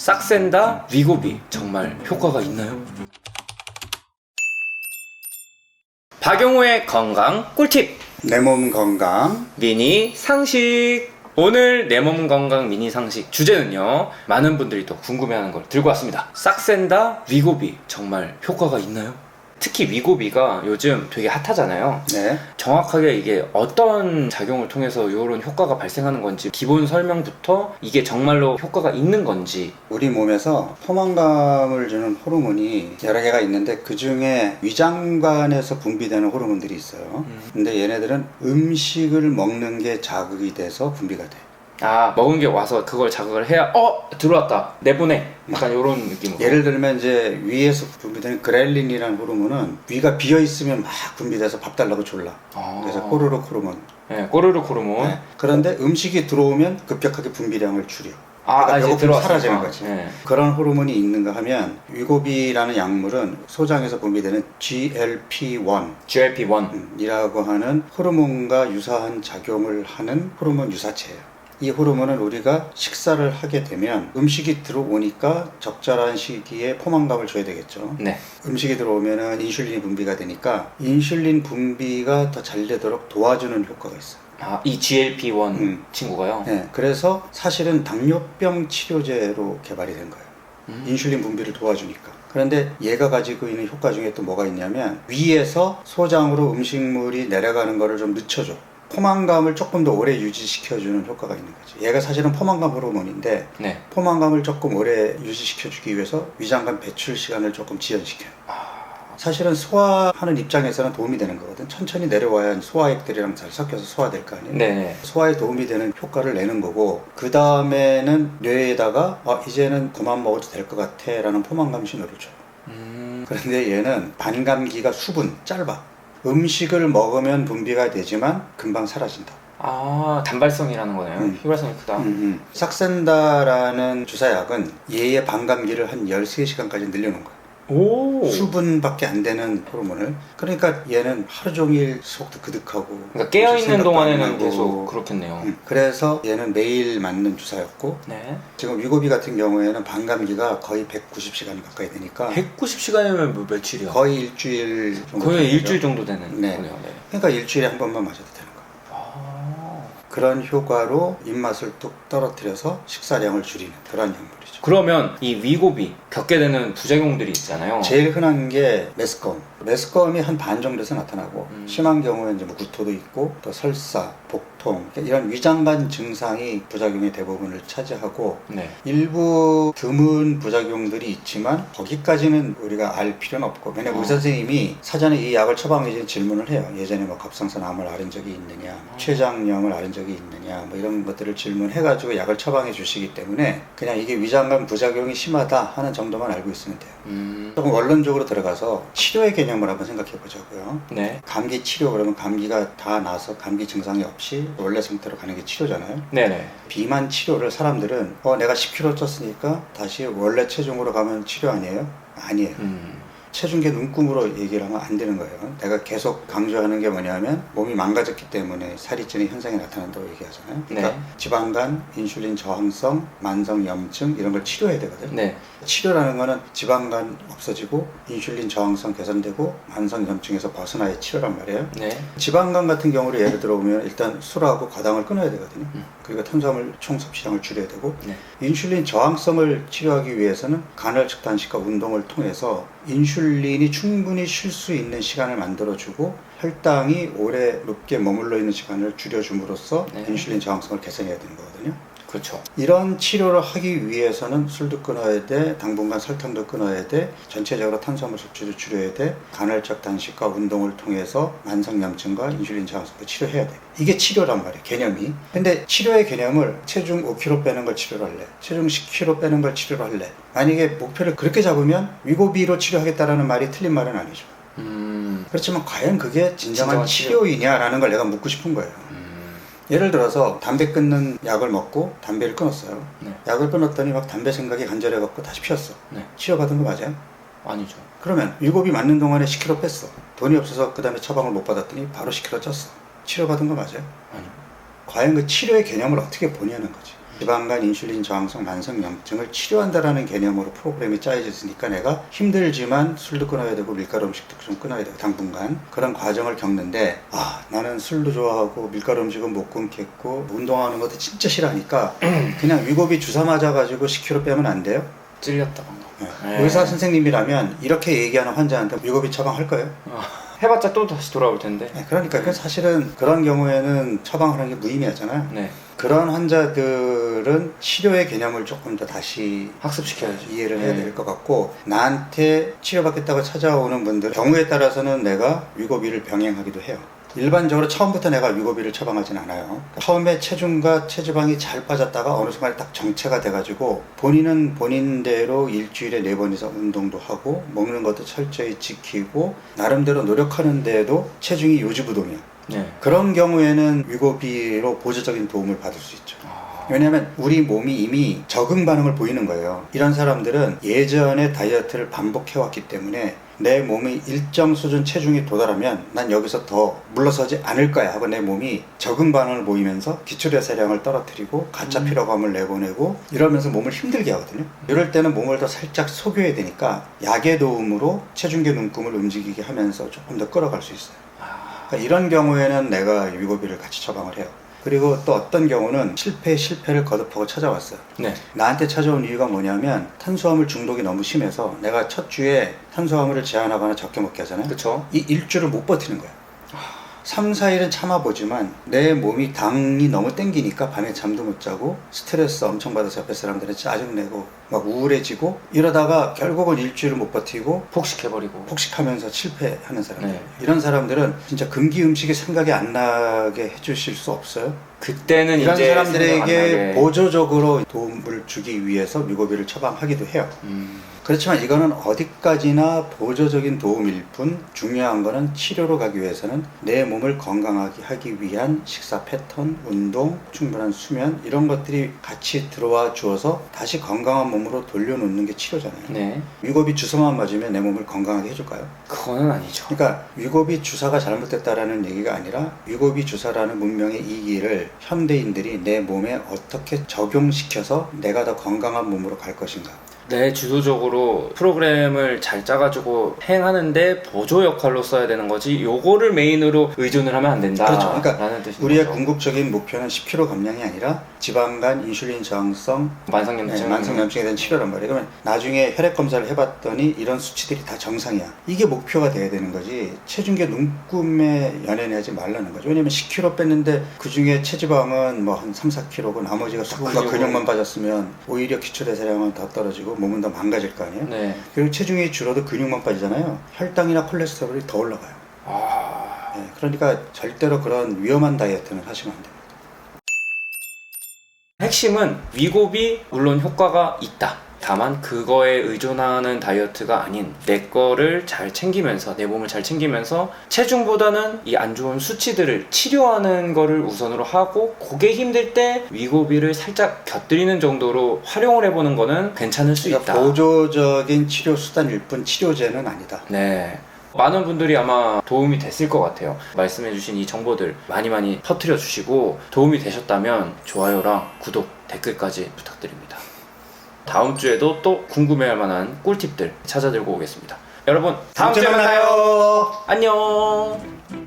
싹센다 위고비 정말 효과가 있나요? 박용호의 건강 꿀팁 내 몸 건강 미니 상식. 오늘 내 몸 건강 미니 상식 주제는요, 많은 분들이 또 궁금해하는 걸 들고 왔습니다. 싹센다 위고비 정말 효과가 있나요? 특히 위고비가 요즘 되게 핫하잖아요. 네. 정확하게 이게 어떤 작용을 통해서 이런 효과가 발생하는 건지, 기본 설명부터 이게 정말로 효과가 있는 건지. 우리 몸에서 포만감을 주는 호르몬이 여러 개가 있는데 그 중에 위장관에서 분비되는 호르몬들이 있어요. 근데 얘네들은 음식을 먹는 게 자극이 돼서 분비가 돼. 먹은 게 와서 그걸 자극을 해야 들어왔다 내보내, 약간 이런 느낌으로. 예를 들면 이제 위에서 분비되는 그렐린이라는 호르몬은 위가 비어 있으면 막 분비돼서 밥 달라고 졸라. 그래서 꼬르륵 호르몬. 네, 꼬르륵 호르몬. 네. 그런데 음식이 들어오면 급격하게 분비량을 줄여. 그러니까 이제 배고픔이 들어왔으니까. 사라지는 거지. 네. 그런 호르몬이 있는가 하면 위고비라는 약물은 소장에서 분비되는 GLP-1 GLP-1. 이라고 하는 호르몬과 유사한 작용을 하는 호르몬 유사체예요. 이 호르몬은 우리가 식사를 하게 되면 음식이 들어오니까 적절한 시기에 포만감을 줘야 되겠죠. 네. 음식이 들어오면 인슐린이 분비가 되니까 인슐린 분비가 더 잘 되도록 도와주는 효과가 있어요. 이 GLP-1 친구가요? 네, 그래서 사실은 당뇨병 치료제로 개발이 된 거예요. 인슐린 분비를 도와주니까. 그런데 얘가 가지고 있는 효과 중에 또 뭐가 있냐면 위에서 소장으로 음식물이 내려가는 거를 좀 늦춰줘. 포만감을 조금 더 오래 유지시켜주는 효과가 있는 거지. 얘가 사실은 포만감 호르몬인데 네. 포만감을 조금 오래 유지시켜주기 위해서 위장관 배출 시간을 조금 지연시켜요. 사실은 소화하는 입장에서는 도움이 되는 거거든. 천천히 내려와야 소화액들이랑 잘 섞여서 소화될 거 아니에요. 네네. 소화에 도움이 되는 효과를 내는 거고, 그 다음에는 뇌에다가 이제는 그만 먹어도 될 것 같아 라는 포만감 신호를 줘요. 그런데 얘는 반감기가 수분 짧아. 음식을 먹으면 분비가 되지만 금방 사라진다. 단발성이라는 거네요. 휘발성이 크다. 싹센다라는 주사약은 얘의 반감기를 한 13시간까지 늘려놓은 거야. 오. 수분밖에 안 되는 호르몬을. 그러니까 얘는 하루 종일 속도 그득하고, 그러니까 깨어있는 생각도 안 동안에는 나고. 계속 그렇겠네요. 그래서 얘는 매일 맞는 주사였고, 네. 지금 위고비 같은 경우에는 반감기가 거의 190시간 가까이 되니까 190시간이면 며칠이요? 거의 일주일 정도 거의 되는 일주일 거죠. 정도 되는 네. 거네요. 네. 그러니까 일주일에 한 번만 맞아도 되는 거예요. 그런 효과로 입맛을 뚝 떨어뜨려서 식사량을 줄이는 그런 약물이죠. 그러면 이 위고비 겪게 되는 부작용들이 있잖아요. 제일 흔한 게 메스꺼움. 메스꺼움이 한 반 정도에서 나타나고, 심한 경우에는 이제 뭐 구토도 있고, 또 설사, 복통, 이런 위장관 증상이 부작용의 대부분을 차지하고, 네. 일부 드문 부작용들이 있지만 거기까지는 우리가 알 필요는 없고, 왜냐면 의사 선생님이 사전에 이 약을 처방해 주는 질문을 해요. 예전에 뭐 갑상선암을 앓은 적이 있느냐, 췌장염을 앓은 적이 있느냐, 뭐 이런 것들을 질문해가지고 약을 처방해 주시기 때문에 그냥 이게 위장관 부작용이 심하다 하는 정도만 알고 있으면 돼요. 조금 원론적으로 들어가서 치료의 개념을 한번 생각해 보자고요. 네. 감기 치료, 그러면 감기가 다 나서 감기 증상이 없이 원래 상태로 가는 게 치료잖아요. 네네. 비만 치료를 사람들은 내가 10kg 쪘으니까 다시 원래 체중으로 가면 치료 아니에요? 아니에요. 체중계 눈금으로 얘기를 하면 안 되는 거예요. 내가 계속 강조하는 게 뭐냐면 몸이 망가졌기 때문에 살이 찌는 현상이 나타난다고 얘기하잖아요. 그러니까 네. 지방간, 인슐린 저항성, 만성염증 이런 걸 치료해야 되거든요. 네. 치료라는 거는 지방간 없어지고 인슐린 저항성 개선되고 만성염증에서 벗어나야 치료란 말이에요. 네. 지방간 같은 경우로 예를 들어보면 일단 술하고 과당을 끊어야 되거든요. 그리고 탄수화물 총 섭취량을 줄여야 되고, 네. 인슐린 저항성을 치료하기 위해서는 간헐적 단식과 운동을 통해서 인슐린이 충분히 쉴 수 있는 시간을 만들어주고 혈당이 오래 높게 머물러 있는 시간을 줄여줌으로써 네. 인슐린 저항성을 개선해야 되는 거거든요. 그렇죠. 이런 치료를 하기 위해서는 술도 끊어야 돼, 당분간 설탕도 끊어야 돼, 전체적으로 탄수화물 섭취를 줄여야 돼, 간헐적 단식과 운동을 통해서 만성염증과 인슐린 저항성도 치료해야 돼. 이게 치료란 말이에요, 개념이. 근데 치료의 개념을 체중 5kg 빼는 걸 치료로 할래, 체중 10kg 빼는 걸 치료로 할래, 만약에 목표를 그렇게 잡으면 위고비로 치료하겠다라는 말이 틀린 말은 아니죠. 그렇지만 과연 그게 진정한 치료이냐라는 걸 내가 묻고 싶은 거예요. 예를 들어서 담배 끊는 약을 먹고 담배를 끊었어요. 네. 약을 끊었더니 막 담배 생각이 간절해갖고 다시 피웠어. 네. 치료받은 거 맞아요? 아니죠. 그러면 위고비 맞는 동안에 10kg 뺐어. 돈이 없어서 그 다음에 처방을 못 받았더니 바로 10kg 쪘어. 치료받은 거 맞아요? 아니요. 과연 그 치료의 개념을 어떻게 보냐는 거지. 지방간 인슐린 저항성 만성염증을 치료한다라는 개념으로 프로그램이 짜여져 있으니까 내가 힘들지만 술도 끊어야 되고 밀가루 음식도 좀 끊어야 되고 당분간 그런 과정을 겪는데 나는 술도 좋아하고 밀가루 음식은 못 끊겠고 운동하는 것도 진짜 싫어하니까 그냥 위고비 주사 맞아가지고 10kg 빼면 안 돼요? 찔렸다 방금. 네. 의사 선생님이라면 이렇게 얘기하는 환자한테 위고비 처방할 거예요? 해봤자 또 다시 돌아올 텐데. 그러니까 그 사실은 그런 경우에는 처방하는 게 무의미하잖아요. 네. 그런 환자들은 치료의 개념을 조금 더 다시 학습시켜야죠. 이해를 해야 될 것 같고, 나한테 치료받겠다고 찾아오는 분들은 경우에 따라서는 내가 위고비를 병행하기도 해요. 일반적으로 처음부터 내가 위고비를 처방하진 않아요. 처음에 체중과 체지방이 잘 빠졌다가 어느 순간에 딱 정체가 돼가지고 본인은 본인대로 일주일에 4번 이상 운동도 하고 먹는 것도 철저히 지키고 나름대로 노력하는데도 체중이 요지부동이야. 네. 그런 경우에는 위고비로 보조적인 도움을 받을 수 있죠. 왜냐하면 우리 몸이 이미 적응 반응을 보이는 거예요. 이런 사람들은 예전에 다이어트를 반복해왔기 때문에 내 몸이 일정 수준 체중이 도달하면 난 여기서 더 물러서지 않을 거야 하고 내 몸이 적응 반응을 보이면서 기초대사량을 떨어뜨리고 가짜 피로감을 내보내고 이러면서 몸을 힘들게 하거든요. 이럴 때는 몸을 더 살짝 속여야 되니까 약의 도움으로 체중계 눈금을 움직이게 하면서 조금 더 끌어갈 수 있어요. 그러니까 이런 경우에는 내가 위고비를 같이 처방을 해요. 그리고 또 어떤 경우는 실패를 거듭하고 찾아왔어요. 네. 나한테 찾아온 이유가 뭐냐면 탄수화물 중독이 너무 심해서 내가 첫 주에 탄수화물을 제한하거나 적게 먹게 하잖아요. 그쵸. 이 일주를 못 버티는 거야. 3, 4일은 참아보지만 내 몸이 당이 너무 땡기니까 밤에 잠도 못 자고 스트레스 엄청 받아서 옆에 사람들은 짜증내고 막 우울해지고 이러다가 결국은 일주일을 못 버티고 폭식해버리고. 폭식하면서 실패하는 사람들. 네. 이런 사람들은 진짜 금기 음식이 생각이 안 나게 해주실 수 없어요. 그때는 이런 이제 생각 안 사람들에게 나게. 보조적으로 도움을 주기 위해서 위고비를 처방하기도 해요. 그렇지만 이거는 어디까지나 보조적인 도움일 뿐 중요한 거는 치료로 가기 위해서는 내 몸을 건강하게 하기 위한 식사 패턴, 운동, 충분한 수면 이런 것들이 같이 들어와 주어서 다시 건강한 몸으로 돌려놓는 게 치료잖아요. 네. 위고비 주사만 맞으면 내 몸을 건강하게 해줄까요? 그거는 아니죠. 그러니까 위고비 주사가 잘못됐다라는 얘기가 아니라 위고비 주사라는 문명의 이기를 현대인들이 내 몸에 어떻게 적용시켜서 내가 더 건강한 몸으로 갈 것인가. 내 주도적으로 프로그램을 잘 짜가지고 행하는데 보조 역할로 써야 되는 거지 요거를 메인으로 의존을 하면 안 된다. 그렇죠. 그러니까 라는 뜻인 우리의 거죠. 궁극적인 목표는 10kg 감량이 아니라 지방간 인슐린 저항성 만성염증. 만성염증에 대한 치료란 말이에요. 그러면 나중에 혈액 검사를 해봤더니 이런 수치들이 다 정상이야. 이게 목표가 돼야 되는 거지. 체중계 눈금에 연연하지 말라는 거죠. 왜냐면 10kg 뺐는데 그 중에 체지방은 뭐 한 3, 4kg고 나머지가 수분과 근육만 빠졌으면 오히려 기초대사량은 더 떨어지고 몸은 더 망가질 거 아니에요. 네. 그리고 체중이 줄어도 근육만 빠지잖아요. 혈당이나 콜레스테롤이 더 올라가요. 네, 그러니까 절대로 그런 위험한 다이어트는 하시면 안 됩니다. 핵심은 위고비 물론 효과가 있다. 다만 그거에 의존하는 다이어트가 아닌 내 거를 잘 챙기면서 내 몸을 잘 챙기면서 체중보다는 이 안 좋은 수치들을 치료하는 거를 우선으로 하고 그게 힘들 때 위고비를 살짝 곁들이는 정도로 활용을 해보는 거는 괜찮을 수 그러니까 있다. 보조적인 치료 수단일 뿐 치료제는 아니다. 네. 많은 분들이 아마 도움이 됐을 것 같아요. 말씀해주신 이 정보들 많이 퍼뜨려 주시고 도움이 되셨다면 좋아요랑 구독, 댓글까지 부탁드립니다. 다음 주에도 또 궁금해할 만한 꿀팁들 찾아들고 오겠습니다. 여러분 다음 주에 만나요. 안녕.